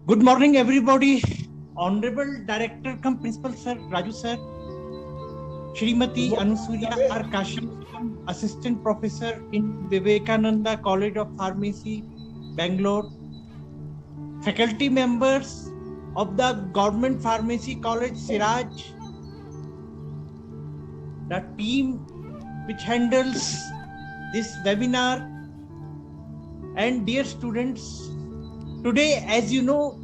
Good morning, everybody. Honorable Director cum Principal Sir Raju Sir, Shrimati Anusurya R. Kashi, Assistant Professor in Vivekananda College of Pharmacy, Bangalore, faculty members of the Government Pharmacy College, Siraj, the team which handles this webinar, and dear students, today, as you know,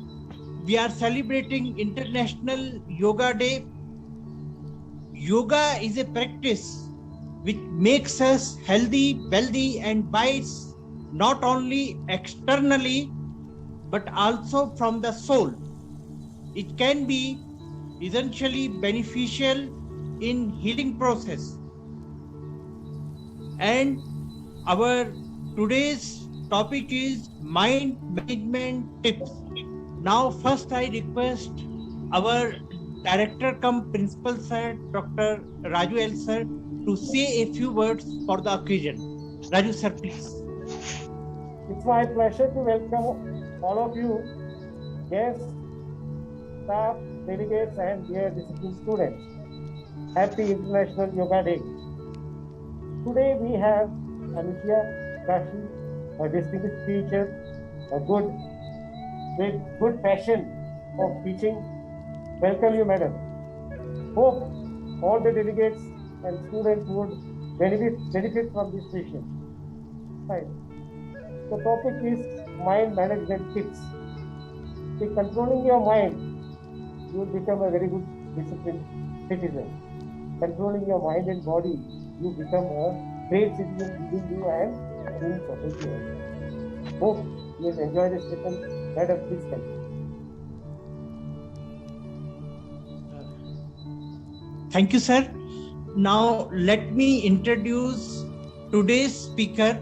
we are celebrating International Yoga Day. Yoga is a practice which makes us healthy, wealthy, and wise, not only externally, but also from the soul. It can be essentially beneficial in healing process. And our today's topic is mind management tips. Now, first I request our Director cum Principal Sir, Dr. Raju L. Sir, to say a few words for the occasion. Raju Sir, please. It's my pleasure to welcome all of you, guests, staff, delegates, and dear discipline students. Happy International Yoga Day. Today we have Anushya Kashi, a distinguished teacher, a with good passion of teaching. Welcome you, madam. Hope all the delegates and students would benefit from this session. Fine. The topic is mind management tips. By controlling your mind, you will become a very good disciplined citizen. Controlling your mind and body, you become a great citizen within you and in society also. Hope you will enjoy this session. Madam, please continue. Thank you, sir. Now, let me introduce today's speaker,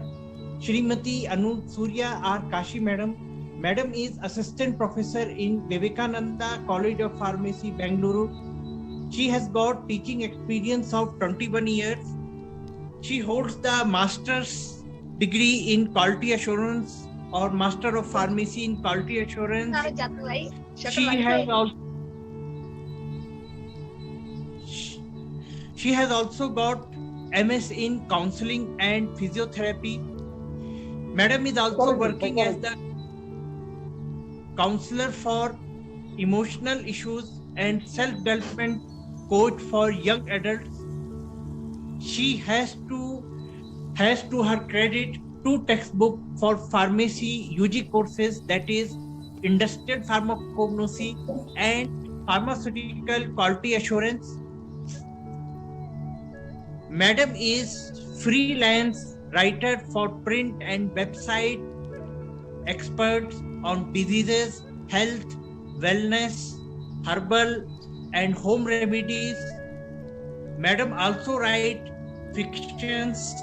Shrimati Anusurya R. Kashi Madam. Madam is Assistant Professor in Vivekananda College of Pharmacy, Bangalore. She has got teaching experience of 21 years. She holds the Master's degree in Quality Assurance or Master of Pharmacy in Quality Assurance. She has also got MS in Counseling and Physiotherapy. Madam is also working as the counselor for emotional issues and self-development coach for young adults. She has to her credit 2 textbooks for pharmacy UG courses, that is Industrial Pharmacognosy and Pharmaceutical Quality Assurance. Madam is freelance writer for print and website, experts on diseases, health, wellness, herbal and home remedies. Madam also writes fictions,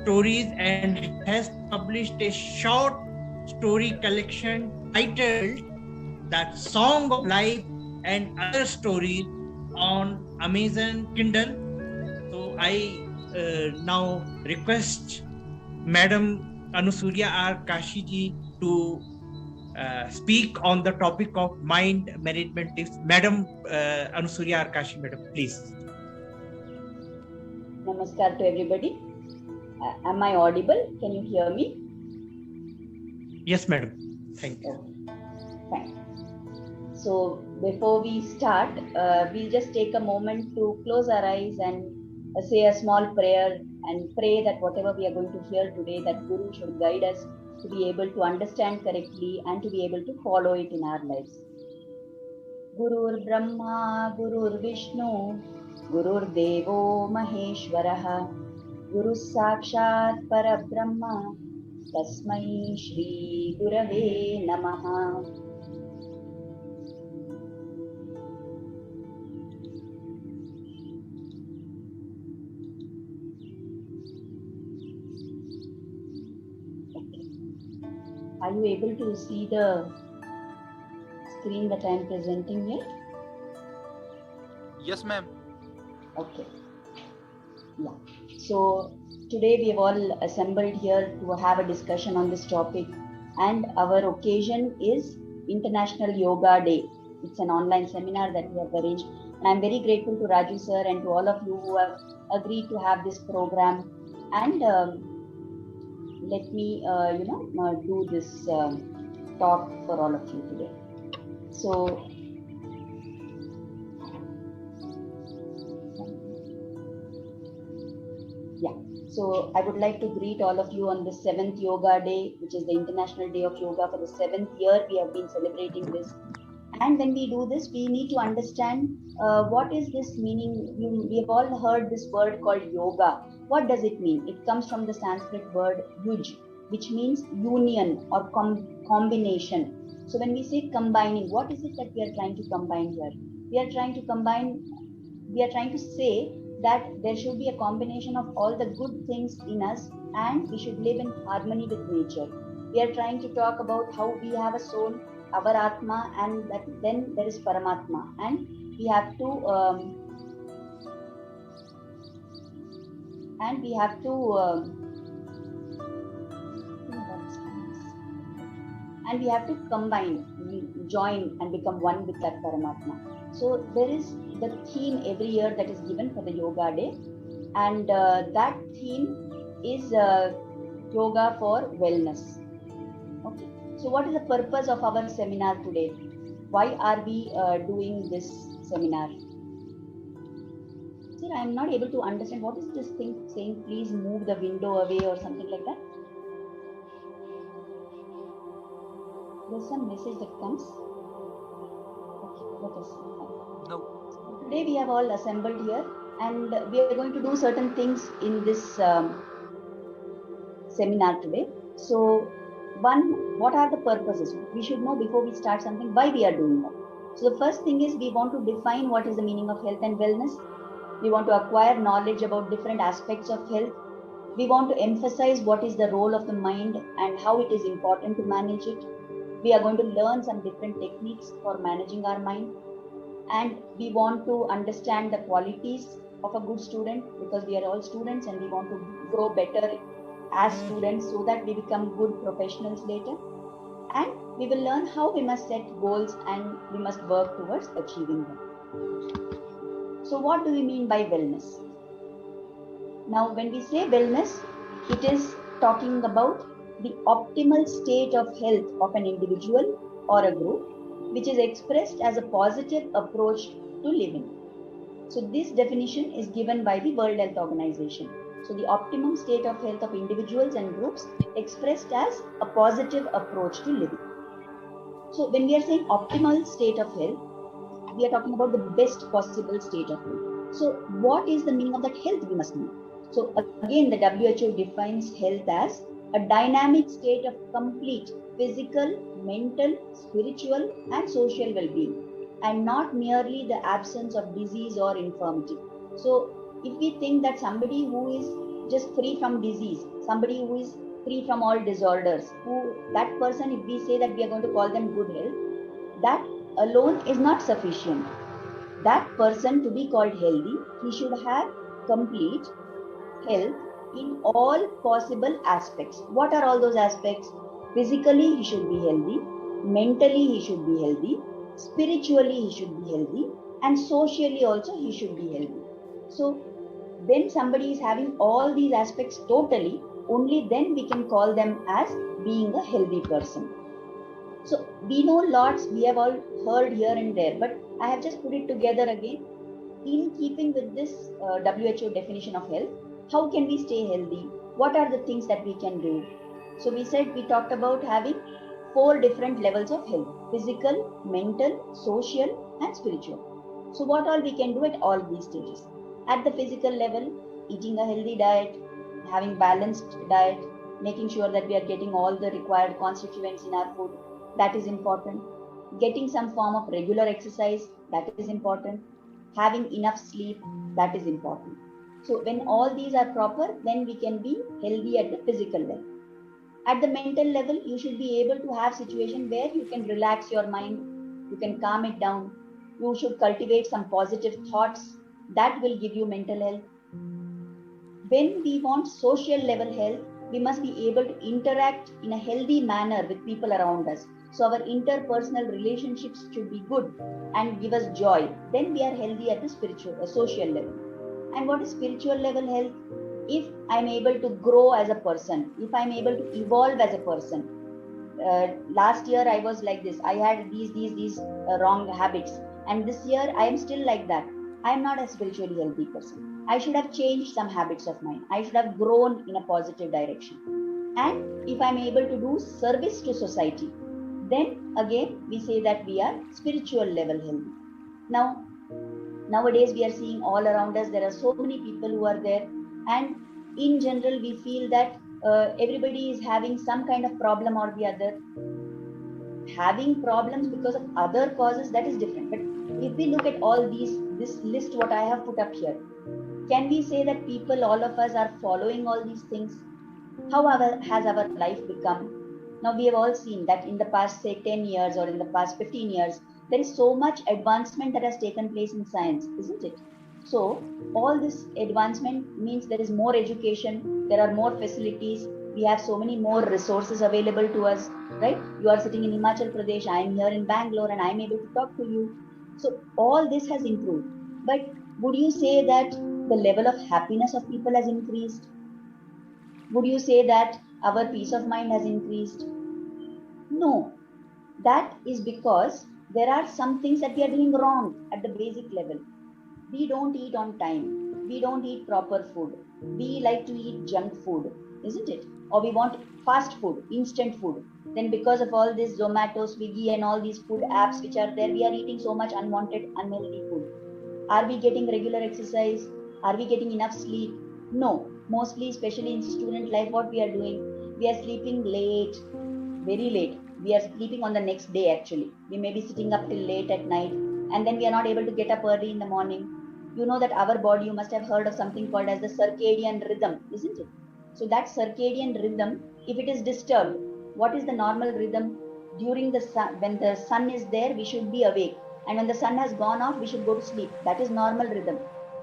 stories, and has published a short story collection titled "That Song of Life and Other Stories" on Amazon Kindle. So I now request Madam Anusurya R. Kashi ji to speak on the topic of mind management tips. Madam Anusurya R. Kashi, Madam, please. Namaskar to everybody. Am I audible? Can you hear me? Yes, Madam. Thank you. Okay. Fine. So before we start, we'll just take a moment to close our eyes and say a small prayer and pray that whatever we are going to hear today, that Guru should guide us to be able to understand correctly and to be able to follow it in our lives. Gurur Brahma, Gurur Vishnu, Gurur Devo Maheshwaraha, Guru Sakshat Parabrahma, Tasmai Shri Gurave Namaha. Are you able to see the screen that I am presenting here? Yes, ma'am. Okay. Yeah. So today we have all assembled here to have a discussion on this topic, and our occasion is International Yoga Day. It's an online seminar that we have arranged. And I'm very grateful to Raju sir and to all of you who have agreed to have this program. And let me, do this talk for all of you today. So, So I would like to greet all of you on the 7th Yoga Day, which is the International Day of Yoga. For the 7th year, we have been celebrating this. And when we do this, we need to understand what is this meaning. We have all heard this word called yoga. What does it mean? It comes from the Sanskrit word yuj, which means union or combination. So when we say combining, what is it that we are trying to combine here? We are trying to say that there should be a combination of all the good things in us, and we should live in harmony with nature. We are trying to talk about how we have a soul, our Atma, and then there is Paramatma, and we have to combine, join, and become one with that Paramatma. So there is the theme every year that is given for the Yoga Day, and that theme is yoga for wellness. Okay. So what is the purpose of our seminar today? Why are we doing this seminar? Sir, I am not able to understand. What is this thing saying? Please move the window away or something like that. There's some message that comes. Okay, let us see. No. Today we have all assembled here, and we are going to do certain things in this seminar today. So, one, what are the purposes? We should know before we start something why we are doing that. So the first thing is we want to define what is the meaning of health and wellness. We want to acquire knowledge about different aspects of health. We want to emphasize what is the role of the mind and how it is important to manage it. We are going to learn some different techniques for managing our mind. And we want to understand the qualities of a good student, because we are all students and we want to grow better as students so that we become good professionals later. And we will learn how we must set goals and we must work towards achieving them. So what do we mean by wellness? Now, when we say wellness, it is talking about the optimal state of health of an individual or a group, which is expressed as a positive approach to living. So this definition is given by the World Health Organization. So the optimum state of health of individuals and groups expressed as a positive approach to living. So when we are saying optimal state of health, we are talking about the best possible state of health. So what is the meaning of that health? We must know. So again, the WHO defines health as a dynamic state of complete physical, mental, spiritual, and social well-being, and not merely the absence of disease or infirmity. So if we think that somebody who is just free from disease, somebody who is free from all disorders, that person, if we say that we are going to call them good health, that alone is not sufficient. That person, to be called healthy, he should have complete health in all possible aspects. What are all those aspects? Physically, he should be healthy. Mentally, he should be healthy. Spiritually, he should be healthy. And socially also, he should be healthy. So when somebody is having all these aspects totally, only then we can call them as being a healthy person. So we know lots, we have all heard here and there, but I have just put it together again. In keeping with this WHO definition of health, how can we stay healthy? What are the things that we can do? So we talked about having 4 different levels of health: physical, mental, social, and spiritual. So what all we can do at all these stages? At the physical level, eating a healthy diet, having balanced diet, making sure that we are getting all the required constituents in our food, that is important. Getting some form of regular exercise, that is important. Having enough sleep, that is important. So when all these are proper, then we can be healthy at the physical level. At the mental level, you should be able to have situation where you can relax your mind, you can calm it down. You should cultivate some positive thoughts that will give you mental health. When we want social level health, we must be able to interact in a healthy manner with people around us. So our interpersonal relationships should be good and give us joy. Then we are healthy at the spiritual, social level. And what is spiritual level health? If I'm able to grow as a person, if I'm able to evolve as a person. Last year I was like this. I had these wrong habits, and this year I am still like that. I am not a spiritually healthy person. I should have changed some habits of mine. I should have grown in a positive direction. And if I'm able to do service to society, then again we say that we are spiritual level healthy. Now, nowadays we are seeing all around us, there are so many people who are there, and in general we feel that everybody is having some kind of problem or the other. Having problems because of other causes, that is different. But if we look at all this list what I have put up here, can we say that people, all of us, are following all these things? How has our life become? Now, we have all seen that in the past, say, 10 years or in the past 15 years, there is so much advancement that has taken place in science, isn't it? So, all this advancement means there is more education, there are more facilities, we have so many more resources available to us, right? You are sitting in Himachal Pradesh, I am here in Bangalore, and I am able to talk to you. So, all this has improved. But would you say that the level of happiness of people has increased? Would you say that our peace of mind has increased? No. That is because there are some things that we are doing wrong at the basic level. We don't eat on time. We don't eat proper food. We like to eat junk food, isn't it? Or we want fast food, instant food. Then because of all this Zomato, Swiggy and all these food apps which are there, we are eating so much unwanted, unhealthy food. Are we getting regular exercise? Are we getting enough sleep? No. Mostly, especially in student life, what we are doing, we are sleeping late, very late. We are sleeping on the next day actually. We may be sitting up till late at night, and then we are not able to get up early in the morning. You know that our body, you must have heard of something called as the circadian rhythm, isn't it? So that circadian rhythm, if it is disturbed, what is the normal rhythm? During the sun, when the sun is there, we should be awake. And when the sun has gone off, we should go to sleep. That is normal rhythm.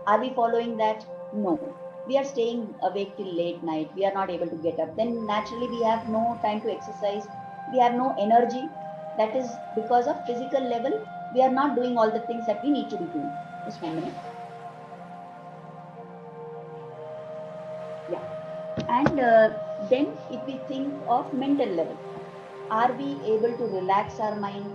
Are we following that? No. We are staying awake till late night. We are not able to get up. Then naturally we have no time to exercise. We have no energy. That is because of physical level. We are not doing all the things that we need to be doing. Just 1 minute. Yeah. And then if we think of mental level, are we able to relax our mind?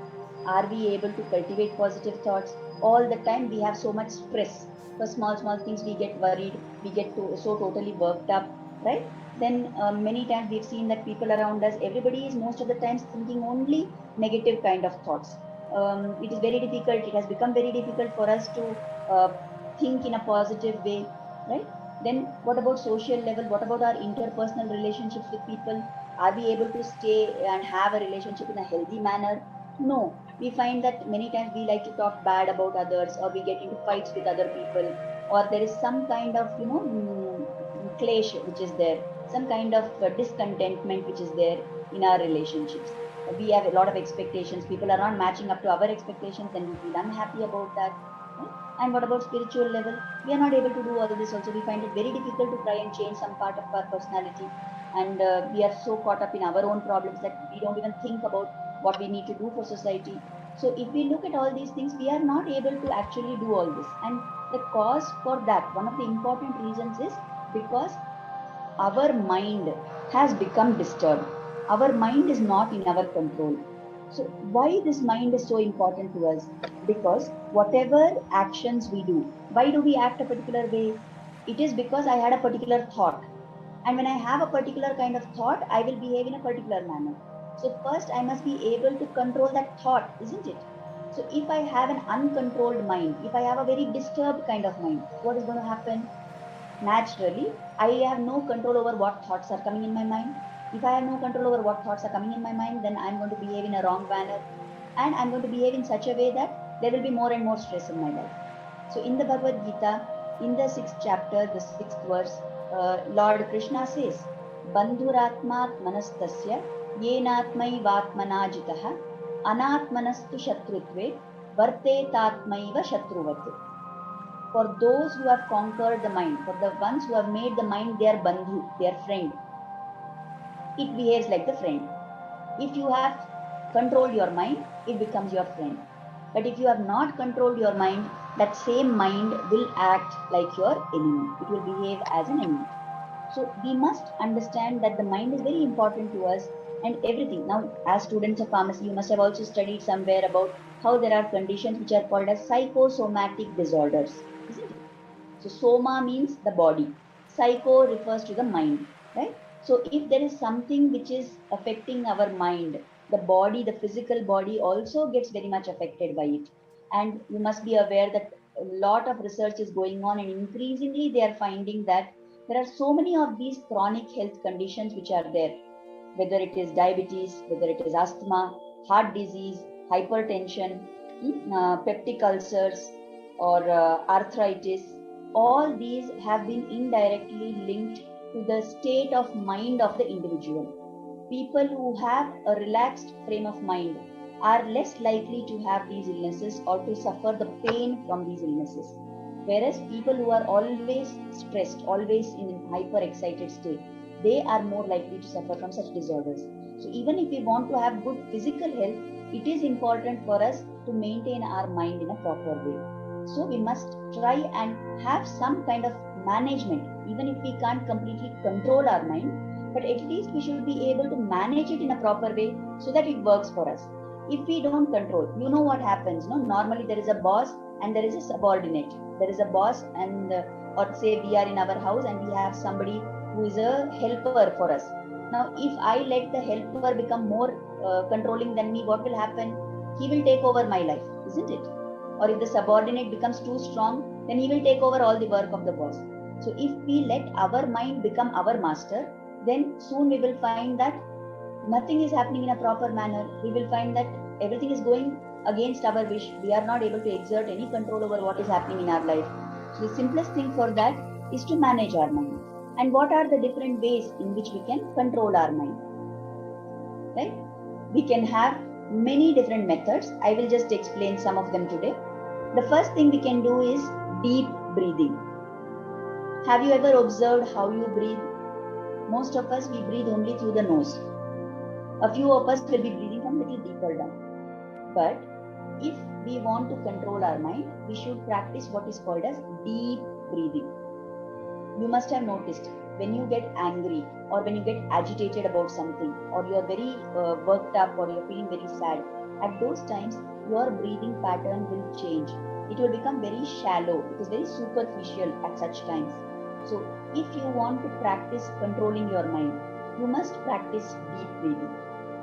Are we able to cultivate positive thoughts? All the time we have so much stress. For small things we get worried, we get so totally worked up, right? Then many times we've seen that people around us, everybody is most of the times thinking only negative kind of thoughts. It is very difficult, it has become very difficult for us to think in a positive way, right? Then what about social level? What about our interpersonal relationships with people? Are we able to stay and have a relationship in a healthy manner? No. We find that many times we like to talk bad about others, or we get into fights with other people, or there is some kind of, clash which is there, some kind of discontentment which is there in our relationships. We have a lot of expectations. People are not matching up to our expectations, and we feel unhappy about that. Right? And what about spiritual level? We are not able to do all this also. We find it very difficult to try and change some part of our personality, and we are so caught up in our own problems that we don't even think about what we need to do for society. So if we look at all these things, we are not able to actually do all this. And the cause for that, one of the important reasons is because our mind has become disturbed. Our mind is not in our control. So why this mind is so important to us? Because whatever actions we do, why do we act a particular way? It is because I had a particular thought. And when I have a particular kind of thought, I will behave in a particular manner. So first I must be able to control that thought, isn't it? So if I have an uncontrolled mind, if I have a very disturbed kind of mind, what is going to happen? Naturally, I have no control over what thoughts are coming in my mind. If I have no control over what thoughts are coming in my mind, then I'm going to behave in a wrong manner. And I'm going to behave in such a way that there will be more and more stress in my life. So in the Bhagavad Gita, in the 6th chapter, the 6th verse, Lord Krishna says, Bandhuratmat manastasya yenatmaivatmana jitaha anatmanastu shatrutve vartetatmaiva shatruvate. For those who have conquered the mind, for the ones who have made the mind their bandhu, their friend, it behaves like the friend. If you have control your mind, it becomes your friend. But if you have not controlled your mind, that same mind will act like your enemy. It will behave as an enemy. So we must understand that the mind is very important to us and everything. Now, as students of pharmacy, you must have also studied somewhere about how there are conditions which are called as psychosomatic disorders, isn't it? So soma means the body. Psycho refers to the mind, right? So if there is something which is affecting our mind, the body, the physical body also gets very much affected by it. And you must be aware that a lot of research is going on, and increasingly they are finding that there are so many of these chronic health conditions which are there, whether it is diabetes, whether it is asthma, heart disease, hypertension, peptic ulcers, or arthritis. All these have been indirectly linked to the state of mind of the individual. People who have a relaxed frame of mind are less likely to have these illnesses or to suffer the pain from these illnesses. Whereas people who are always stressed, always in a hyper excited state, they are more likely to suffer from such disorders. So even if we want to have good physical health, it is important for us to maintain our mind in a proper way. So we must try and have some kind of management, even if we can't completely control our mind, but at least we should be able to manage it in a proper way so that it works for us. If we don't control, you know what happens, no? Normally there is a boss and there is a subordinate. There is a boss and or say we are in our house and we have somebody who is a helper for us. Now, if I let the helper become more controlling than me, what will happen? He will take over my life, isn't it? Or if the subordinate becomes too strong, then he will take over all the work of the boss. So if we let our mind become our master, then soon we will find that nothing is happening in a proper manner. We will find that everything is going against our wish. We are not able to exert any control over what is happening in our life. So the simplest thing for that is to manage our mind. And what are the different ways in which we can control our mind? Right? We can have many different methods. I will just explain some of them today. The first thing we can do is deep breathing. Have you ever observed how you breathe? Most of us, we breathe only through the nose. A few of us will be breathing from a little deeper down. But if we want to control our mind, we should practice what is called as deep breathing. You must have noticed when you get angry or when you get agitated about something, or you are very worked up, or you're feeling very sad, at those times your breathing pattern will change. It will become very shallow. It is very superficial at such times. So if you want to practice controlling your mind, you must practice deep breathing.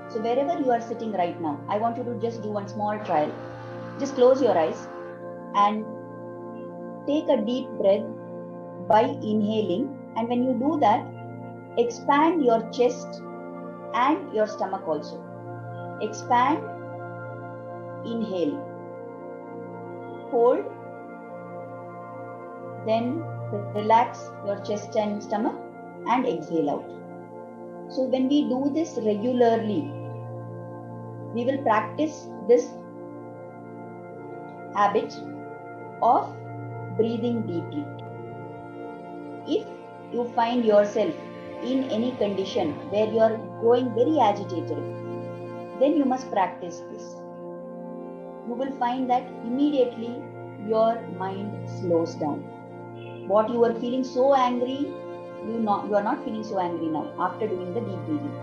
So wherever you are sitting right now, I want you to just do one small trial. Just close your eyes and take a deep breath by inhaling, and when you do that, expand your chest and your stomach also. Expand, inhale, hold, then relax your chest and stomach and exhale out. So when we do this regularly, we will practice this habit of breathing deeply. If you find yourself in any condition where you are growing very agitated, then you must practice this. You will find that immediately your mind slows down. What you were feeling so angry, you are not feeling so angry now after doing the deep breathing.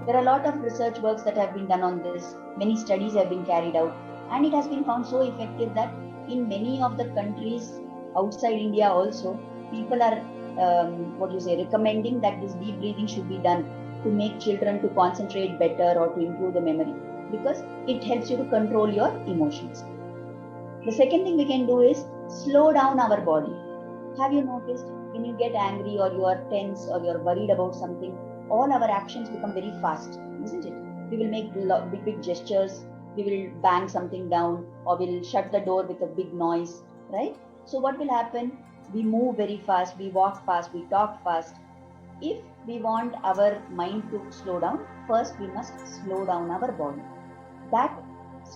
There are a lot of research works that have been done on this. Many studies have been carried out, and it has been found so effective that in many of the countries outside India also, people are recommending that this deep breathing should be done to make children to concentrate better or to improve the memory, because it helps you to control your emotions. The second thing we can do is slow down our body. Have you noticed when you get angry or you are tense or you are worried about something, all our actions become very fast, isn't it? We will make big gestures, we will bang something down, or we'll shut the door with a big noise, right? So what will happen? We move very fast, we walk fast, we talk fast. If we want our mind to slow down, first we must slow down our body. That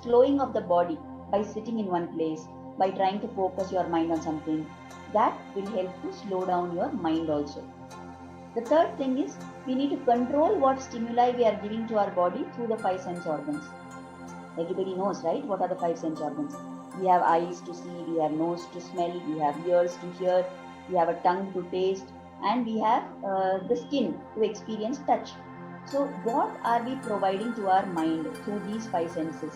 slowing of the body by sitting in one place, by trying to focus your mind on something, that will help to slow down your mind also. The third thing is we need to control what stimuli we are giving to our body through the 5 sense organs. Everybody knows, right? What are the five sense organs? We have eyes to see, we have nose to smell, we have ears to hear, we have a tongue to taste, and we have the skin to experience touch. So what are we providing to our mind through these five senses?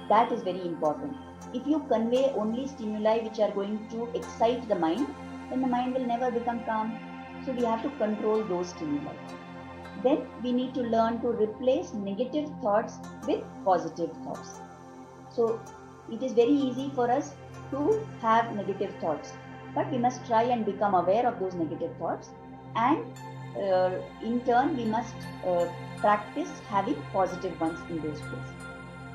That is very important. If you convey only stimuli which are going to excite the mind, then the mind will never become calm. So we have to control those stimuli. Then we need to learn to replace negative thoughts with positive thoughts. So it is very easy for us to have negative thoughts, but we must try and become aware of those negative thoughts, and in turn we must practice having positive ones in those places.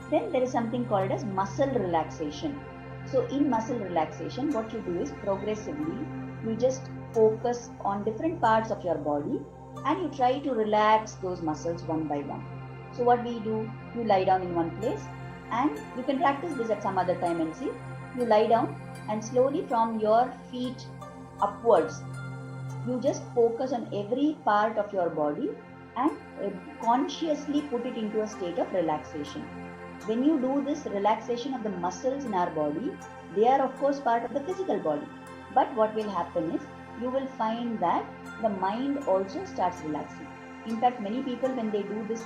Then there is something called as muscle relaxation. So in muscle relaxation, what you do is progressively you just focus on different parts of your body and you try to relax those muscles one by one. So what we do, you lie down in one place, and you can practice this at some other time and see. You lie down and slowly from your feet upwards, you just focus on every part of your body and consciously put it into a state of relaxation. When you do this relaxation of the muscles in our body, they are of course part of the physical body. But what will happen is, you will find that the mind also starts relaxing. In fact, many people, when they do this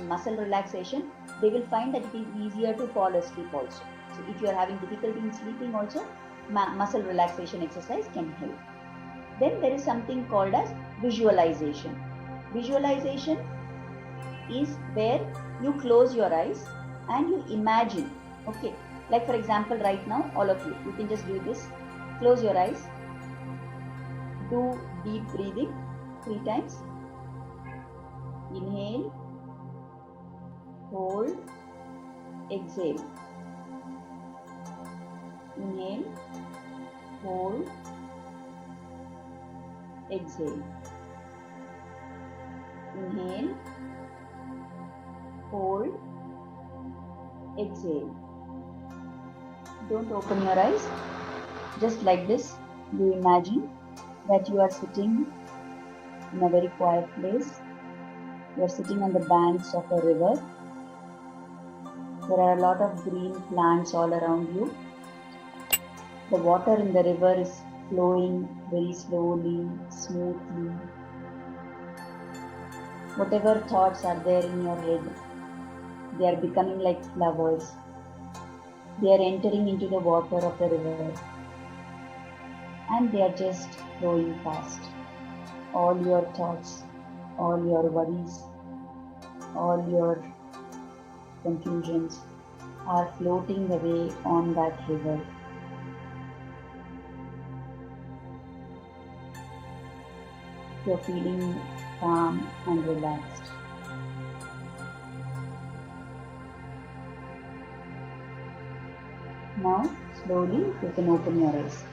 muscle relaxation, they will find that it is easier to fall asleep also. So if you are having difficulty in sleeping also, muscle relaxation exercise can help. Then there is something called as visualization. Visualization is where you close your eyes and you imagine, okay, like for example right now, all of you can just do this. Close your eyes, do deep breathing 3 times. Inhale, hold, exhale. Inhale, hold, exhale. Inhale, hold, exhale. Don't open your eyes. Just like this, you imagine that you are sitting in a very quiet place. You are sitting on the banks of a river. There are a lot of green plants all around you. The water in the river is flowing very slowly, smoothly. Whatever thoughts are there in your head, they are becoming like flowers. They are entering into the water of the river, and they are just flowing past. All your thoughts, all your worries, all your confusions are floating away on that river. You're feeling calm and relaxed. Now, slowly you can open your eyes.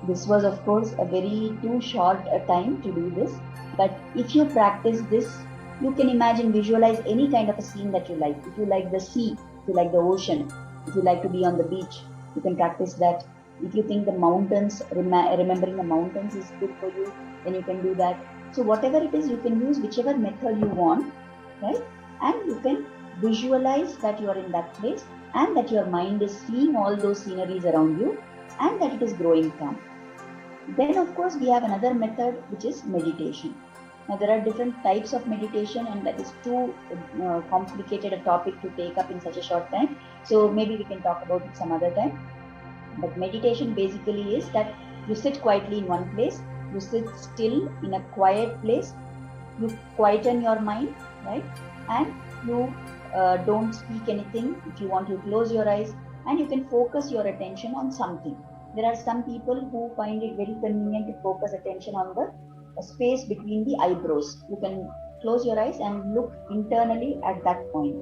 This was of course a very too short a time to do this, but if you practice this, you can imagine, visualize any kind of a scene that you like. If you like the sea, if you like the ocean, if you like to be on the beach, you can practice that. If you think the mountains, remembering the mountains is good for you, then you can do that. So whatever it is, you can use whichever method you want, right? And you can visualize that you are in that place and that your mind is seeing all those sceneries around you and that it is growing calm. Then of course we have another method, which is meditation. Now there are different types of meditation, and that is too complicated a topic to take up in such a short time. So maybe we can talk about it some other time. But meditation basically is that you sit quietly in one place, you sit still in a quiet place, you quieten your mind, right? And you don't speak anything. If you want, you close your eyes and you can focus your attention on something. There are some people who find it very convenient to focus attention on the space between the eyebrows. You can close your eyes and look internally at that point.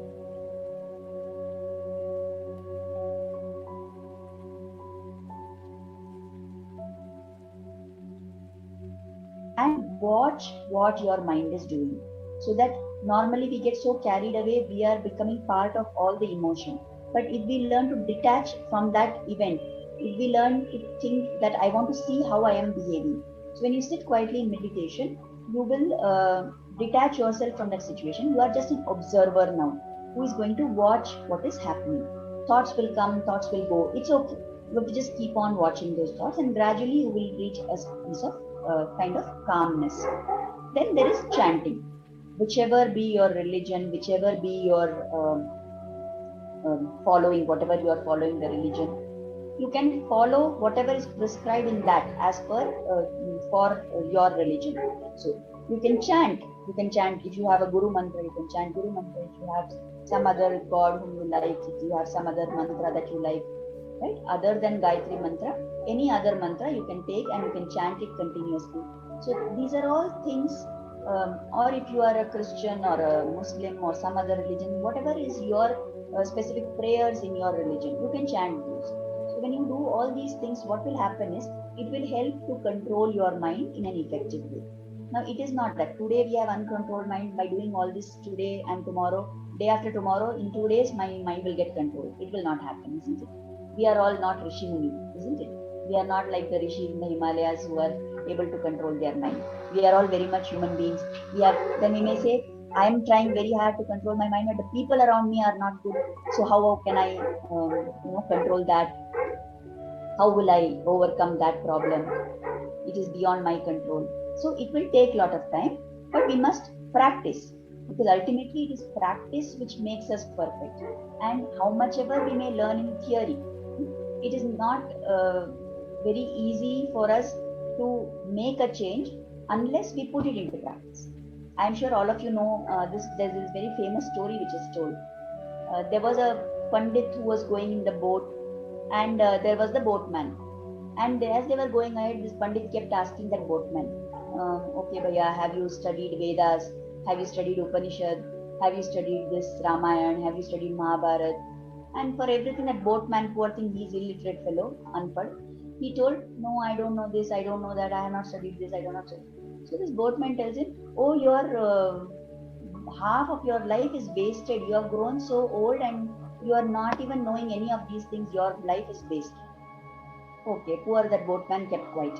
And watch what your mind is doing. So that normally we get so carried away, we are becoming part of all the emotion. But if we learn to detach from that event, if we learn to think that I want to see how I am behaving. So when you sit quietly in meditation, you will detach yourself from that situation. You are just an observer now who is going to watch what is happening. Thoughts will come, thoughts will go. It's okay. You have to just keep on watching those thoughts, and gradually you will reach a piece of kind of calmness. Then there is chanting. Whichever be your religion, whichever be your following, whatever you are following the religion, you can follow whatever is prescribed in that as per for your religion. So you can chant. You can chant. If you have a Guru mantra, you can chant Guru mantra. If you have some other god whom you like, if you have some other mantra that you like, right? Other than Gayatri mantra, any other mantra you can take and you can chant it continuously. So these are all things. Or if you are a Christian or a Muslim or some other religion, whatever is your specific prayers in your religion, you can chant those. So when you do all these things, what will happen is it will help to control your mind in an effective way. Now it is not that today we have uncontrolled mind. By doing all this today and tomorrow, day after tomorrow, in 2 days my mind will get controlled. It will not happen, isn't it? We are all not Rishi Muni, isn't it? We are not like the rishis in the Himalayas who are able to control their mind. We are all very much human beings. Then we may say, I am trying very hard to control my mind, but the people around me are not good. So how can I control that? How will I overcome that problem? It is beyond my control. So it will take a lot of time, but we must practice, because ultimately it is practice which makes us perfect. And how much ever we may learn in theory, it is not very easy for us to make a change unless we put it into practice. I am sure all of you know there's this very famous story which is told. There was a Pandit who was going in the boat, and there was the boatman. And as they were going ahead, this Pandit kept asking that boatman, okay, Bhaiya, have you studied Vedas? Have you studied Upanishad? Have you studied this Ramayana? Have you studied Mahabharata? And for everything, that boatman, poor thing, he's illiterate fellow, unpad. He told, no, I don't know this, I don't know that, I have not studied this, I don't know. So this boatman tells him, oh, your half of your life is wasted. You have grown so old and you are not even knowing any of these things. Your life is wasted. Okay, poor that boatman kept quiet.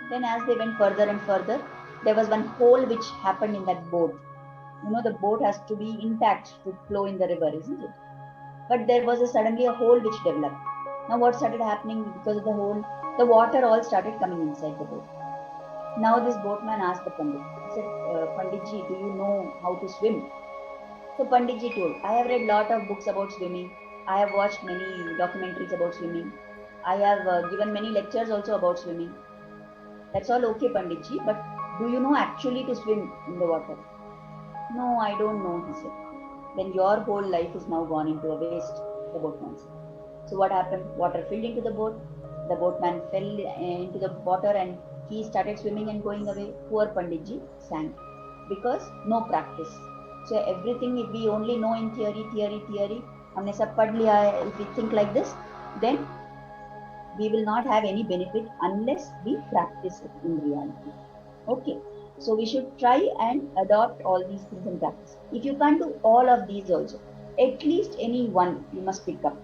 Then as they went further and further, there was one hole which happened in that boat. You know, the boat has to be intact to flow in the river, isn't it? But there was suddenly a hole which developed. Now what started happening because of the hole? The water all started coming inside the boat. Now this boatman asked the Pandit. He said, Panditji, do you know how to swim? So Panditji told, I have read a lot of books about swimming. I have watched many documentaries about swimming. I have given many lectures also about swimming. That's all okay, Panditji, but do you know actually to swim in the water? No, I don't know, he said. Then your whole life is now gone into a waste, the boatman said. So what happened? Water filled into the boat. The boatman fell into the water and he started swimming and going away. Poor Panditji sank because no practice. So everything, if we only know in theory, हमने सब पढ़ लिया है, if we think like this, then we will not have any benefit unless we practice it in reality. Okay, so we should try and adopt all these things in practice. If you can't do all of these also, at least any one you must pick up.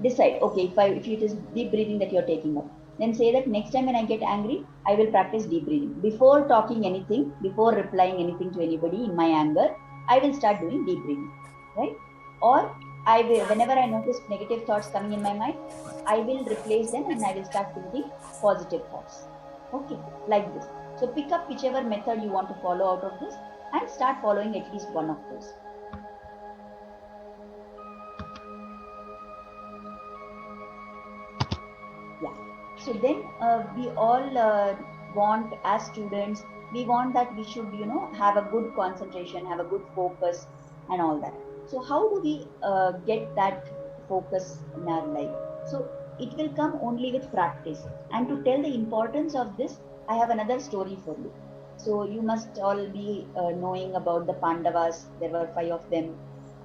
Decide, okay, if it is deep breathing that you're taking up, then say that next time when I get angry, I will practice deep breathing. Before talking anything, before replying anything to anybody in my anger, I will start doing deep breathing, right? Or I will, whenever I notice negative thoughts coming in my mind, I will replace them and I will start thinking positive thoughts. Okay, like this. So pick up whichever method you want to follow out of this and start following at least one of those. Yeah. So then we all want, as students, we want that we should, have a good concentration, have a good focus and all that. So how do we get that focus in our life? So it will come only with practice. And to tell the importance of this, I have another story for you. So you must all be knowing about the Pandavas. There were 5 of them,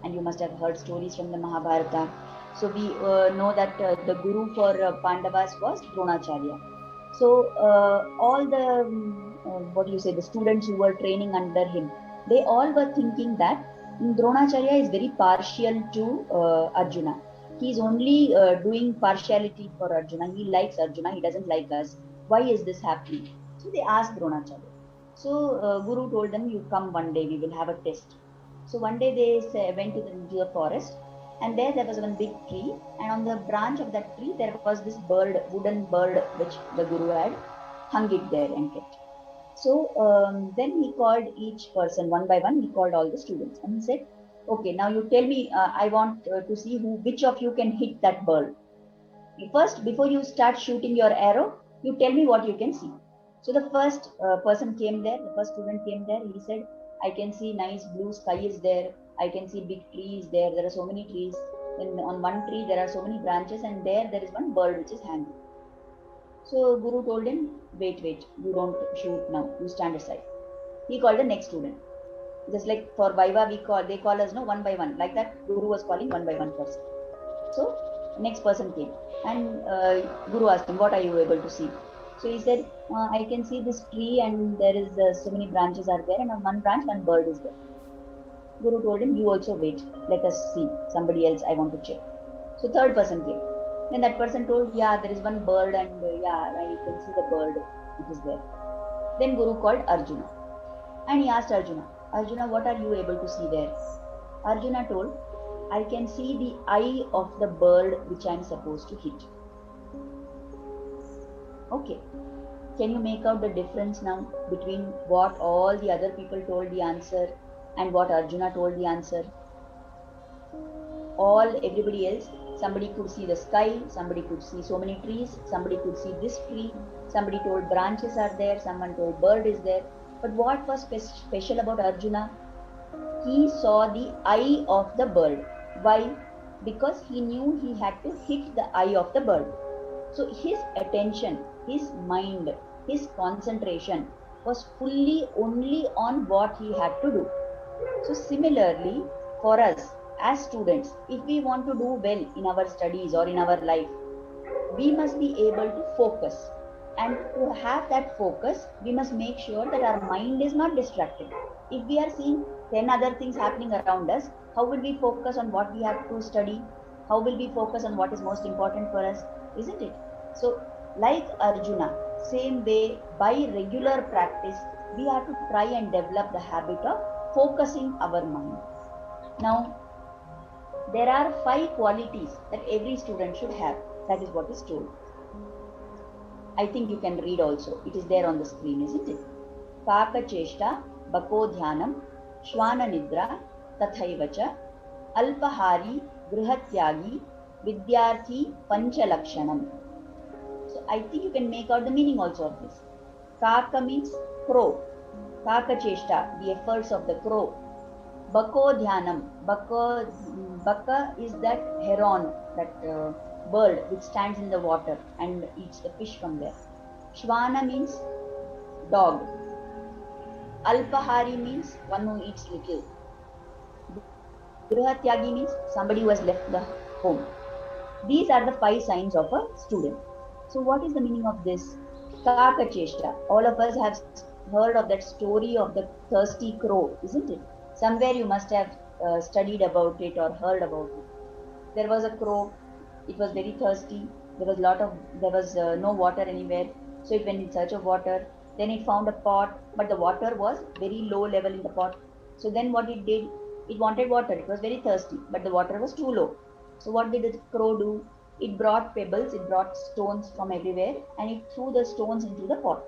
and you must have heard stories from the Mahabharata. So we know that the guru for Pandavas was Dronacharya. So all the the students who were training under him, they all were thinking that Dronacharya is very partial to Arjuna. He is only doing partiality for Arjuna. He likes Arjuna. He doesn't like us. Why is this happening? So they asked Dronacharya. So Guru told them, you come one day, we will have a test. So one day they went into the forest, and there was one big tree, and on the branch of that tree there was this bird, wooden bird, which the Guru had hung it there and kept. So then he called each person one by one. He called all the students and he said, okay, now you tell me, I want to see which of you can hit that bird. First, before you start shooting your arrow, you tell me what you can see. So the first person came there, the first student came there. He said, I can see nice blue sky is there. I can see big trees there. There are so many trees. Then on one tree, there are so many branches, and there is one bird which is hanging. So Guru told him, wait, you don't shoot now. You stand aside. He called the next student. Just like for Viva, they call us one by one. Like that, Guru was calling one by one person. So next person came, and Guru asked him, what are you able to see? So he said, I can see this tree, and there is so many branches are there, and on one branch one bird is there. Guru told him, you also wait, let us see, somebody else I want to check. So third person came. Then that person told, yeah, there is one bird, and yeah, you can see the bird, it is there. Then Guru called Arjuna, and he asked Arjuna, what are you able to see there? Arjuna told, I can see the eye of the bird which I am supposed to hit. Okay, can you make out the difference now between what all the other people told the answer and what Arjuna told the answer? Everybody else, somebody could see the sky, somebody could see so many trees, somebody could see this tree, somebody told branches are there, someone told bird is there. But what was special about Arjuna? He saw the eye of the bird. Why? Because he knew he had to hit the eye of the bird. So his attention, his mind, his concentration was fully only on what he had to do. So similarly, for us as students, if we want to do well in our studies or in our life, we must be able to focus. And to have that focus, we must make sure that our mind is not distracted. If we are seeing 10 other things happening around us, how will we focus on what we have to study? How will we focus on what is most important for us? Isn't it? So, like Arjuna, same way, by regular practice, we have to try and develop the habit of focusing our mind. Now, there are 5 qualities that every student should have. That is what is told. I think you can read also. It is there on the screen, isn't it? Kaka cheshta, bako dhyanam, shwana nidra, tathaivacha, alpahari, grihatyagi, vidyarthi, panchalakshanam. So I think you can make out the meaning also of this. Kaka means crow. Kaka cheshta, the efforts of the crow. Bako dhyanam. Baka is that heron, that bird which stands in the water and eats the fish from there. Shwana means dog. Alpahari means one who eats little. Grihatyagi means somebody who has left the home. These are the 5 signs of a student. So what is the meaning of this? Kaka cheshta. All of us have heard of that story of the thirsty crow, isn't it? Somewhere you must have studied about it or heard about it. There was a crow. It was very thirsty. There was no water anywhere. So it went in search of water. Then it found a pot, but the water was very low level in the pot. So then what it did, it wanted water. It was very thirsty, but the water was too low. So what did the crow do? It brought pebbles, it brought stones from everywhere, and it threw the stones into the pot.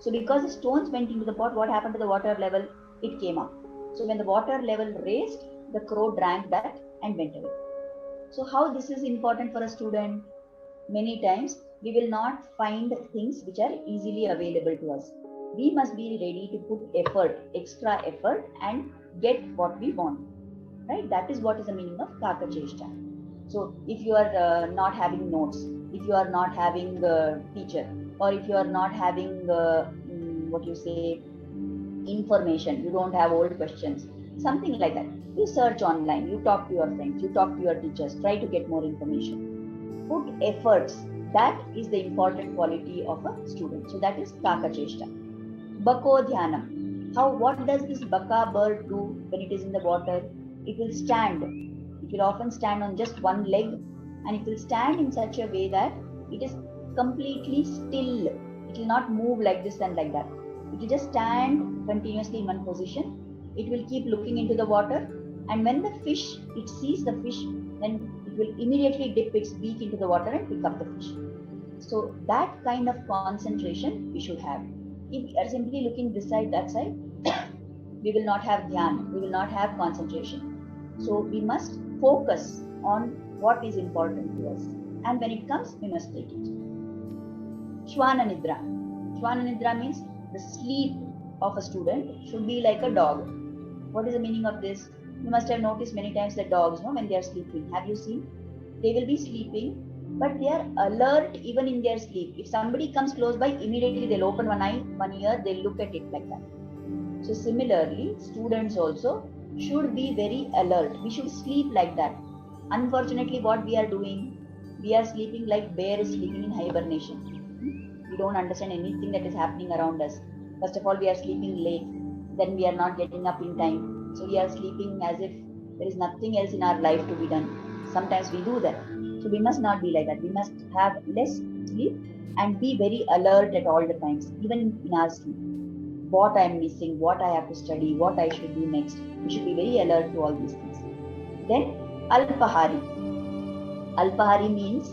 So because the stones went into the pot, what happened to the water level? It came up. So when the water level raised, the crow drank that and went away. So how this is important for a student? Many times we will not find things which are easily available to us. We must be ready to put effort, extra effort, and get what we want. Right? That is what is the meaning of Kaka cheshta. So if you are not having notes, if you are not having a teacher, or if you are not having information, you don't have old questions, something like that, you search online, you talk to your friends, you talk to your teachers, try to get more information. Put efforts. That is the important quality of a student. So that is Kaka cheshta. Bako dhyanam. What does this baka bird do when it is in the water? It will stand. It will often stand on just one leg, and it will stand in such a way that it is completely still. It will not move like this and like that. If you just stand continuously in one position, it will keep looking into the water, and when the fish, it sees the fish, then it will immediately dip its beak into the water and pick up the fish. So that kind of concentration we should have. If we are simply looking this side, that side, we will not have dhyan, we will not have concentration. So we must focus on what is important to us, and when it comes, we must take it. Shwana Nidra. Shwana Nidra means the sleep of a student should be like a dog. What is the meaning of this? You must have noticed many times that dogs, when they are sleeping, have you seen? They will be sleeping, but they are alert even in their sleep. If somebody comes close by, immediately they'll open one eye, one ear, they'll look at it like that. So similarly, students also should be very alert. We should sleep like that. Unfortunately, what we are doing, we are sleeping like bear is sleeping in hibernation. We don't understand anything that is happening around us. First of all, we are sleeping late. Then we are not getting up in time. So we are sleeping as if there is nothing else in our life to be done. Sometimes we do that. So we must not be like that. We must have less sleep and be very alert at all the times, even in our sleep. What I am missing, what I have to study, what I should do next. We should be very alert to all these things. Then Alpahari. Alpahari means,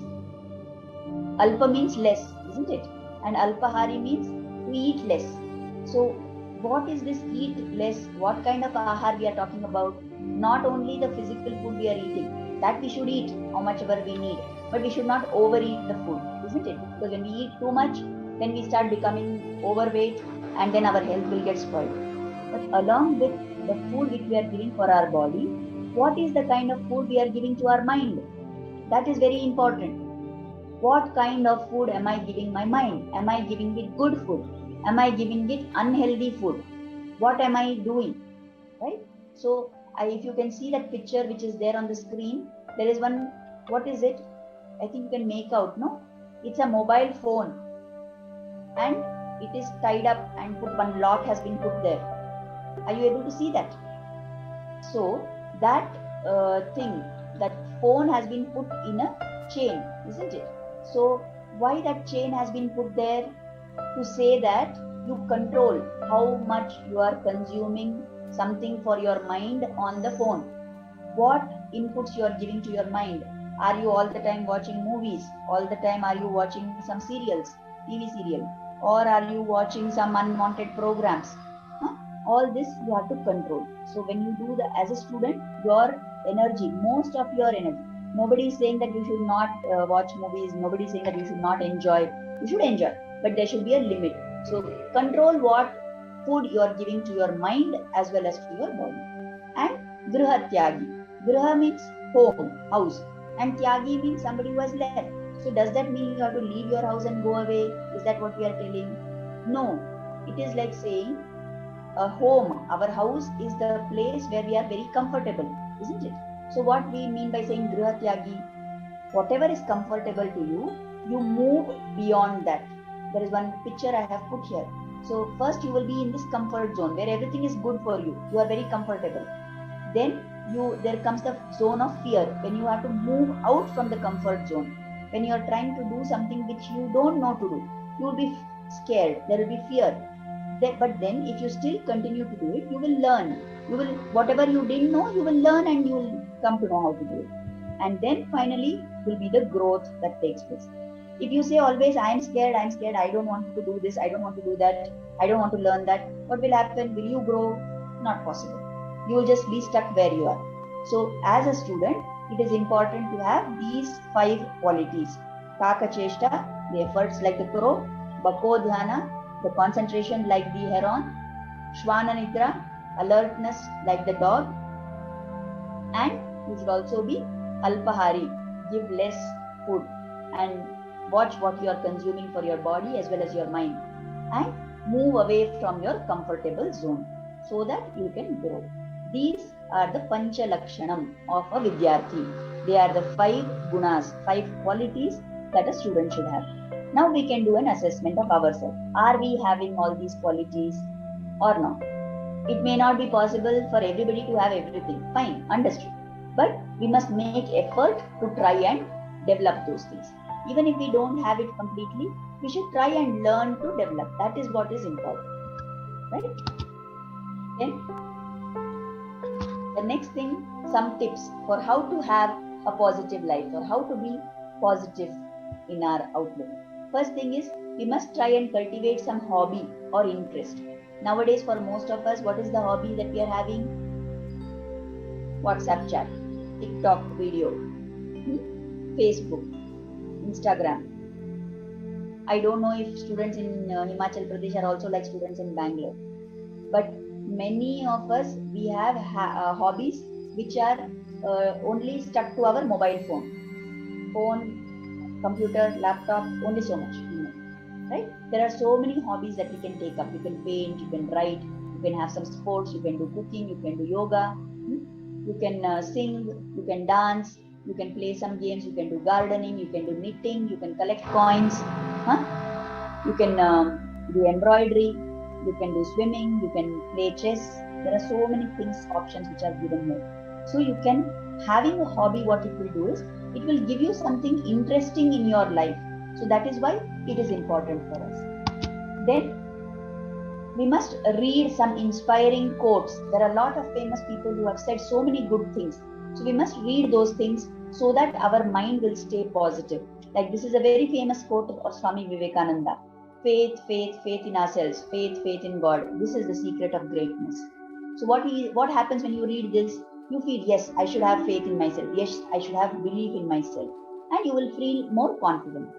Alpa means less, isn't it? And Alpahari means to eat less. So what is this eat less? What kind of ahar we are talking about? Not only the physical food we are eating, that we should eat how much ever we need, but we should not overeat the food, isn't it? Because when we eat too much, then we start becoming overweight, and then our health will get spoiled. But along with the food which we are giving for our body, what is the kind of food we are giving to our mind? That is very important. What kind of food am I giving my mind? Am I giving it good food? Am I giving it unhealthy food? What am I doing? Right? So if you can see that picture which is there on the screen, there is one, what is it? I think you can make out, no? It's a mobile phone, and it is tied up and put, one lock has been put there. Are you able to see that? So that thing, that phone has been put in a chain, isn't it? So why that chain has been put there? To say that you control how much you are consuming something for your mind on the phone. What inputs you are giving to your mind? Are you all the time watching movies? All the time are you watching some serials, TV serial? Or are you watching some unwanted programs? All this you have to control. So when you do that as a student, your energy, most of your energy, nobody is saying that you should not watch movies, nobody is saying that you should not enjoy. You should enjoy, but there should be a limit. So control what food you are giving to your mind as well as to your body. And Griha Tyagi. Griha means home, house, and Tyagi means somebody who has left. So does that mean you have to leave your house and go away? Is that what we are telling? No. It is like saying a home, our house is the place where we are very comfortable, isn't it? So what we mean by saying Griha Tyagi, whatever is comfortable to you, you move beyond that. There is one picture I have put here. So first you will be in this comfort zone where everything is good for you. You are very comfortable. Then there comes the zone of fear, when you have to move out from the comfort zone. When you are trying to do something which you don't know to do, you will be scared. There will be fear. But then if you still continue to do it, you will learn. You will, whatever you didn't know, you will learn and you will come to know how to do it. And then finally will be the growth that takes place. If you say always, I am scared, I don't want to do this, I don't want to do that, I don't want to learn that, what will happen? Will you grow? Not possible. You will just be stuck where you are. So as a student, it is important to have these 5 qualities. Kakacheshta, the efforts like the crow. Bakodhyana, the concentration like the heron. Shwana Nidra, alertness like the dog. And you should also be Alpahari, give less food and watch what you are consuming for your body as well as your mind, and move away from your comfortable zone so that you can grow. These are the Pancha Lakshanam of a Vidyarthi. They are the 5 gunas, 5 qualities that a student should have. Now we can do an assessment of ourselves. Are we having all these qualities or not? It may not be possible for everybody to have everything. Fine, understood. But we must make effort to try and develop those things. Even if we don't have it completely, we should try and learn to develop. That is what is important. right? Then the next thing, some tips for how to have a positive life or how to be positive in our outlook. First thing is, we must try and cultivate some hobby or interest. Nowadays, for most of us, what is the hobby that we are having? WhatsApp chat, TikTok video, Facebook, Instagram. I don't know if students in Himachal Pradesh are also like students in Bangalore, but many of us, we have hobbies which are only stuck to our mobile phone, computer, laptop, only so much, right? There are so many hobbies that we can take up. You can paint, you can write, you can have some sports, you can do cooking, you can do yoga, you can sing, you can dance, you can play some games, you can do gardening, you can do knitting, you can collect coins, you can do embroidery, you can do swimming, you can play chess. There are so many things, options which are given here. So you can, having a hobby, what it will do is, it will give you something interesting in your life. So that is why it is important for us. Then we must read some inspiring quotes. There are a lot of famous people who have said so many good things. So we must read those things so that our mind will stay positive. Like this is a very famous quote of Swami Vivekananda. Faith, faith, faith in ourselves. Faith, faith in God. This is the secret of greatness. So what happens when you read this? You feel, yes, I should have faith in myself. Yes, I should have belief in myself. And you will feel more confident.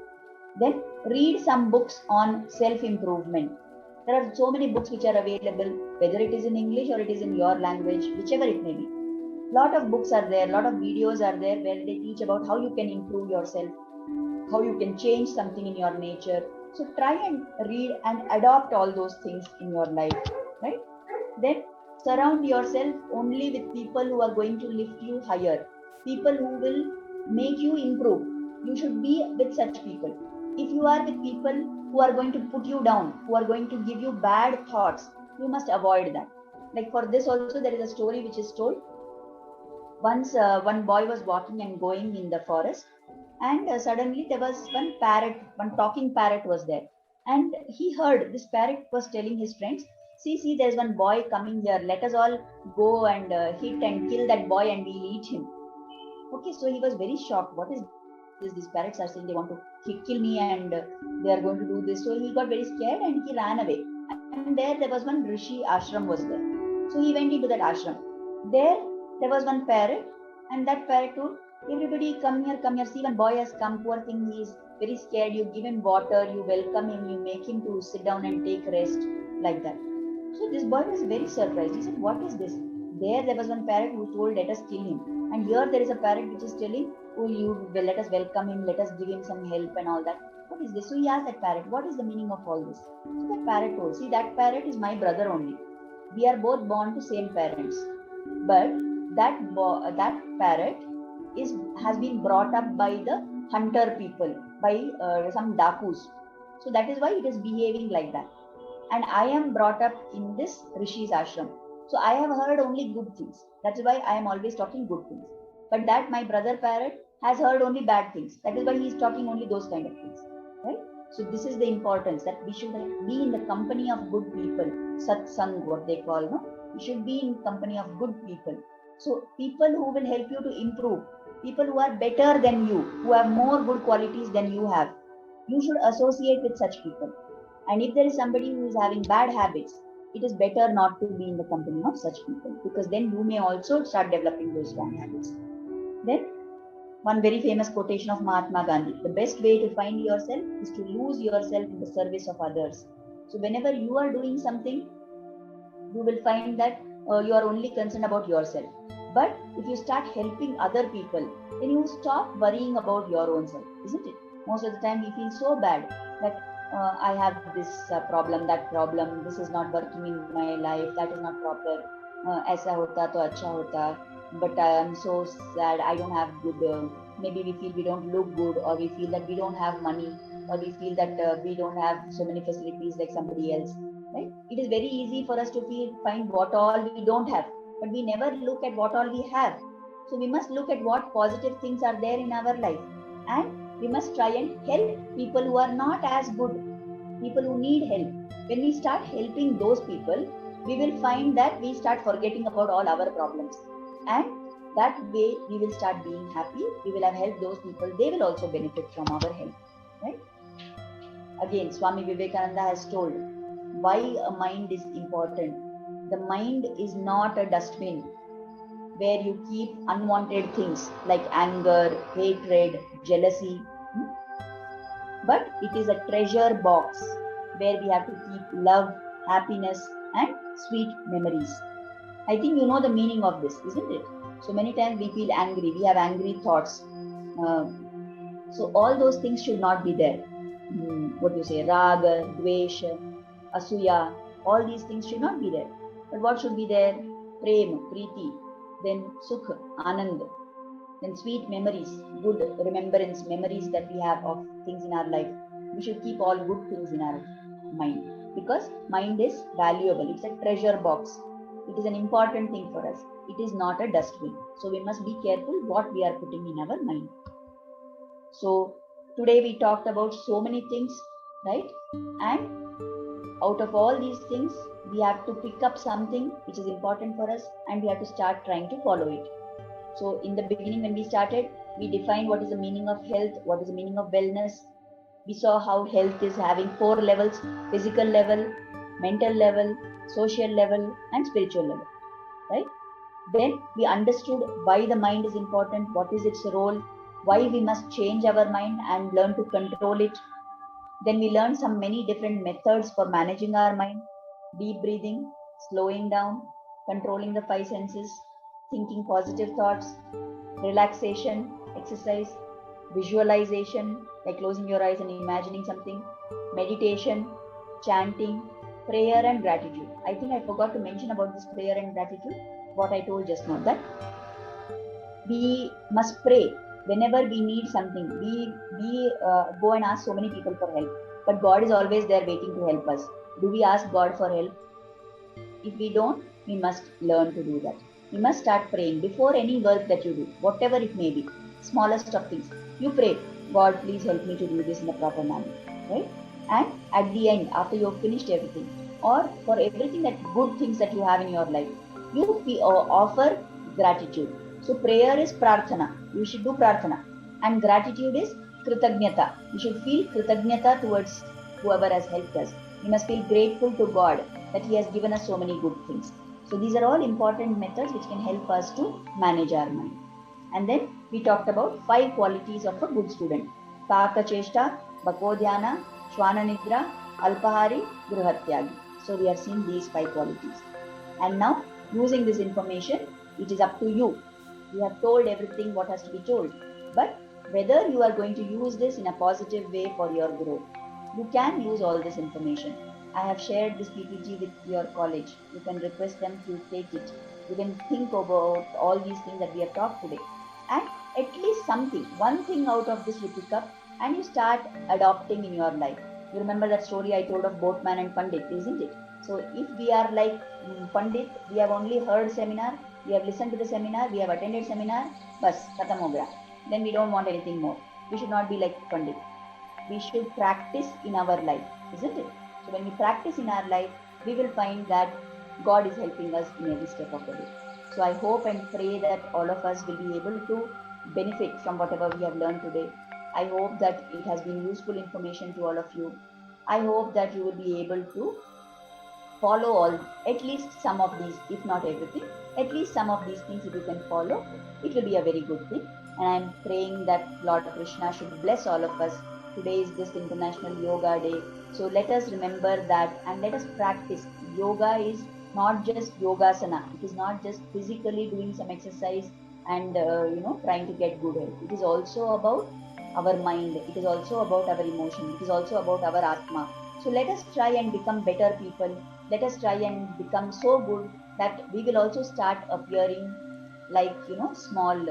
Then read some books on self-improvement. There are so many books which are available, whether it is in English or it is in your language, whichever it may be. Lot of books are there, lot of videos are there where they teach about how you can improve yourself, how you can change something in your nature. So try and read and adopt all those things in your life, right? Then surround yourself only with people who are going to lift you higher, people who will make you improve. You should be with such people. If you are with people who are going to put you down, who are going to give you bad thoughts, you must avoid that. Like for this also, there is a story which is told. Once one boy was walking and going in the forest, and suddenly there was one parrot, one talking parrot was there. And he heard this parrot was telling his friends, see, there's one boy coming here. Let us all go and hit and kill that boy and we'll eat him. Okay, so he was very shocked. What is this? These parrots are saying they want to kill me and they are going to do this. So he got very scared and he ran away. And there was one Rishi ashram was there. So he went into that ashram. There was one parrot, and that parrot told, everybody come here, see one boy has come, poor thing, he is very scared, you give him water, you welcome him, you make him to sit down and take rest, like that. So this boy was very surprised. He said, what is this? There was one parrot who told, let us kill him. And here there is a parrot which is telling, oh, let us welcome him, let us give him some help and all that. What is this? So he asked that parrot, what is the meaning of all this? So that parrot told, see, that parrot is my brother only. We are both born to same parents. But that parrot has been brought up by the hunter people, by some dakus. So that is why it is behaving like that. And I am brought up in this Rishi's ashram. So I have heard only good things. That's why I am always talking good things. But that my brother parrot has heard only bad things. That is why he is talking only those kind of things. Right? So this is the importance, that we should be in the company of good people. Satsang, what they call, no? We should be in company of good people. So people who will help you to improve, people who are better than you, who have more good qualities than you have, you should associate with such people. And if there is somebody who is having bad habits, it is better not to be in the company of such people, because then you may also start developing those wrong habits. Then one very famous quotation of Mahatma Gandhi, the best way to find yourself is to lose yourself in the service of others. So whenever you are doing something, you will find that you are only concerned about yourself. But if you start helping other people, then you stop worrying about your own self, isn't it? Most of the time we feel so bad that I have this problem, that problem, this is not working in my life, that is not proper, aisa hota to acha hota, but I am so sad, I don't have good, maybe we feel we don't look good, or we feel that we don't have money, or we feel that we don't have so many facilities like somebody else, right? It is very easy for us to find what all we don't have, but we never look at what all we have. So we must look at what positive things are there in our life, and we must try and help people who are not as good. people who need help. When we start helping those people, we will find that we start forgetting about all our problems. And that way we will start being happy. We will have helped those people. They will also benefit from our help. Right? Again, Swami Vivekananda has told why a mind is important. The mind is not a dustbin where you keep unwanted things like anger, hatred, jealousy. But it is a treasure box where we have to keep love, happiness, and sweet memories. I think you know the meaning of this, isn't it? So many times we feel angry, we have angry thoughts. So all those things should not be there. What do you say? Raga, Dvesha, Asuya, all these things should not be there. But what should be there? Prema, Preeti, then Sukha, Anand, then sweet memories, good remembrance, memories that we have of things in our life. We should keep all good things in our mind because mind is valuable. It's a treasure box. It is an important thing for us. It is not a dustbin. So we must be careful what we are putting in our mind. So today we talked about so many things, right? And out of all these things, we have to pick up something which is important for us and we have to start trying to follow it. So in the beginning when we started, we defined what is the meaning of health, what is the meaning of wellness. We saw how health is having 4 levels: physical level, mental level, social level, and spiritual level, right? Then we understood why the mind is important, what is its role, why we must change our mind and learn to control it. Then we learned some many different methods for managing our mind: deep breathing, slowing down, controlling the 5 senses, thinking positive thoughts, relaxation, exercise, visualization, like closing your eyes and imagining something, meditation, chanting, prayer and gratitude. I think I forgot to mention about this prayer and gratitude, what I told just now, that we must pray whenever we need something. We go and ask so many people for help, but God is always there waiting to help us. Do we ask God for help? If we don't, we must learn to do that. We must start praying before any work that you do, whatever it may be, smallest of things. You pray, God, please help me to do this in a proper manner, right? And at the end, after you have finished everything, or for everything that good things that you have in your life, you offer gratitude. So prayer is prarthana. You should do prarthana. And gratitude is kritagnyata. You should feel kritagnyata towards whoever has helped us. We must feel grateful to God that He has given us so many good things. So these are all important methods which can help us to manage our mind. And then we talked about 5 qualities of a good student: Taka Cheshta, Bakodhyana, Shwana Nidra, Alpahari, Grihatyagi. So we have seen these 5 qualities. And now, using this information, it is up to you. We have told everything what has to be told. But whether you are going to use this in a positive way for your growth, you can use all this information. I have shared this PPT with your college. You can request them to take it. You can think about all these things that we have talked today. And at least something, one thing out of this you pick up and you start adopting in your life. You remember that story I told of boatman and Pandit, isn't it? So if we are like Pandit, we have only heard seminar, we have listened to the seminar, we have attended seminar, bas, khatam ho gaya. Then we don't want anything more. We should not be like Pandit. We should practice in our life, isn't it? So when we practice in our life, we will find that God is helping us in every step of the way. So I hope and pray that all of us will be able to benefit from whatever we have learned today. I hope that it has been useful information to all of you. I hope that you will be able to follow at least some of these, if not everything, at least some of these things. If you can follow, it will be a very good thing. And I'm praying that Lord Krishna should bless all of us. Today is this International Yoga Day. So let us remember that and let us practice. Yoga is not just yogasana. It is not just physically doing some exercise and trying to get good health. It is also about our mind. It is also about our emotion. It is also about our atma. So let us try and become better people. Let us try and become so good that we will also start appearing like small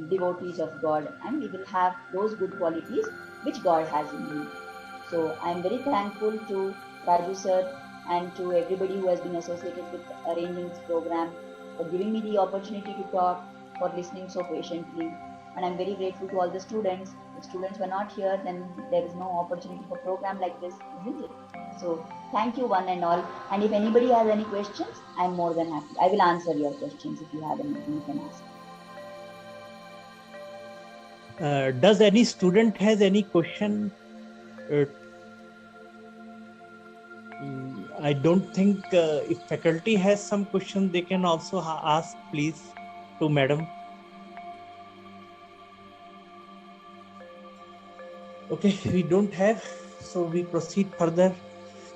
devotees of God, and we will have those good qualities which God has in you. So I am very thankful to Raju sir and to everybody who has been associated with arranging this program, for giving me the opportunity to talk, for listening so patiently. And I'm very grateful to all the students. If students were not here, then there is no opportunity for program like this, isn't it? So thank you one and all. And if anybody has any questions, I'm more than happy. I will answer your questions. If you have anything, you can ask. Does any student has any question? I don't think if faculty has some question, they can also ask, please, to madam. Okay, we don't have, so we proceed further.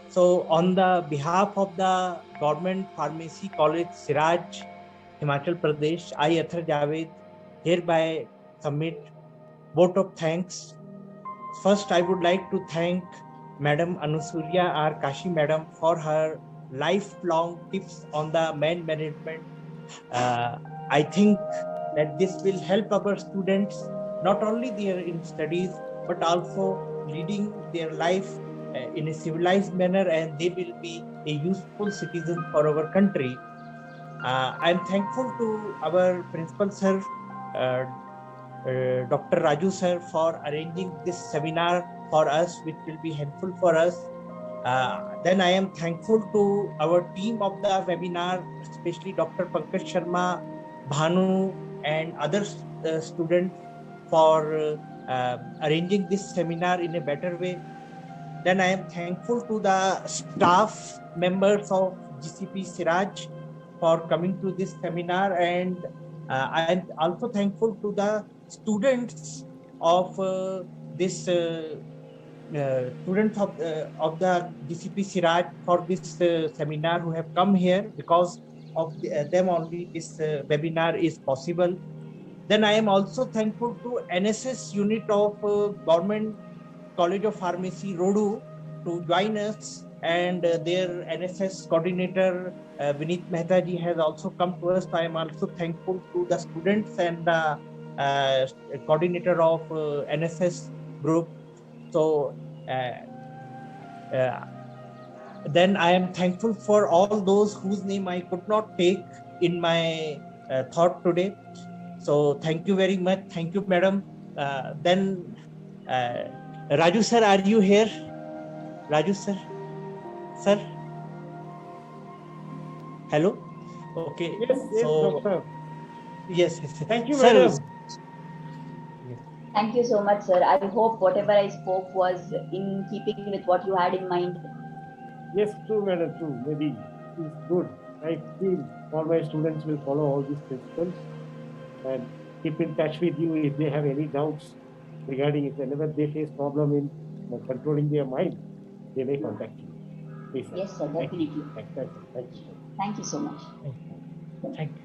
So on the behalf of the Government Pharmacy College, Siraj, Himachal Pradesh, I, Athar Javed, hereby submit vote of thanks. First, I would like to thank Madam Anusurya R. Kashi Madam for her lifelong tips on the man management. I think that this will help our students not only their in studies but also leading their life in a civilized manner, and they will be a useful citizen for our country. I am thankful to our principal sir, Dr. Raju sir, for arranging this seminar for us, which will be helpful for us. Then I am thankful to our team of the webinar, especially Dr. Pankaj Sharma, Bhanu, and other students for arranging this seminar in a better way. Then I am thankful to the staff members of GCP Siraj for coming to this seminar, and I am also thankful to the students of this students of the GCP Siraj for this seminar who have come here. Because of them only this webinar is possible. Then I am also thankful to NSS unit of Government College of Pharmacy, Rodu, to join us, and their NSS coordinator Vineet Mehta ji has also come to us. I am also thankful to the students and the coordinator of NSS group. So then I am thankful for all those whose name I could not take in my thought today. So thank you very much. Thank you, madam. Then Raju sir, are you here? Raju sir? Sir? Hello? Okay. Yes, so, doctor. Yes. Thank you, sir. madam. Thank you so much, sir. I hope whatever I spoke was in keeping with what you had in mind. Yes, true, madam, true. Maybe it's good. I feel all my students will follow all these principles and keep in touch with you if they have any doubts regarding it. Whenever they face problem in controlling their mind, they may contact you. Please, sir. Yes, sir, definitely. Thank you. Thank you so much. Thank you.